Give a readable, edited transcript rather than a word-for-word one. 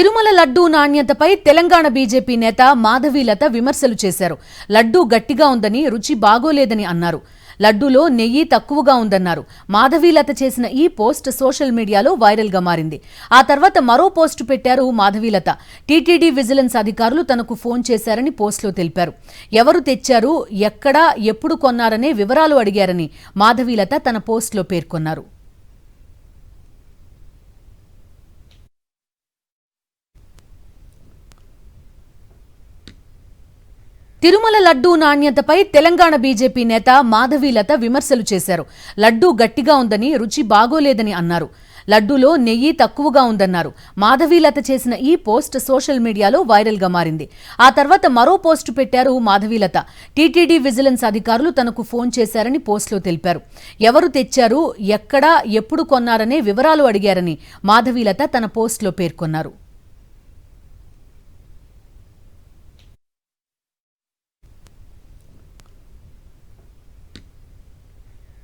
Tirumala laddu నాణ్యతపై Telangana BJP నేత మాధవీలత విమర్శలు చేశారు. లడ్డూ గట్టిగా ఉందని, రుచి బాగోలేదని అన్నారు. లడ్డూలో నెయ్యి తక్కువగా ఉందన్నారు. మాధవీలత చేసిన ఈ పోస్ట్ సోషల్ మీడియాలో వైరల్ గా మారింది. ఆ తర్వాత మరో పోస్టు పెట్టారు మాధవీలత. టీటీడీ విజిలెన్స్ అధికారులు తనకు ఫోన్ చేశారని పోస్టులో తెలిపారు. ఎవరు తెచ్చారు, ఎక్కడ, ఎప్పుడు కొన్నారనే వివరాలు అడిగారని మాధవీలత తన పోస్టులో పేర్కొన్నారు. తిరుమల లడ్డూ నాణ్యతపై తెలంగాణ బీజేపీ నేత మాధవీలత విమర్శలు చేశారు. లడ్డూ గట్టిగా ఉందని, రుచి బాగోలేదని అన్నారు. లడ్డూలో నెయ్యి తక్కువగా ఉందన్నారు. మాధవీలత చేసిన ఈ పోస్ట్ సోషల్ మీడియాలో వైరల్ గా మారింది. ఆ తర్వాత మరో పోస్టు పెట్టారు మాధవీలత. టీటీడీ విజిలెన్స్ అధికారులు తనకు ఫోన్ చేశారని పోస్టులో తెలిపారు. ఎవరు తెచ్చారు, ఎక్కడ, ఎప్పుడు కొన్నారనే వివరాలు అడిగారని మాధవీలత తన పోస్టులో పేర్కొన్నారు.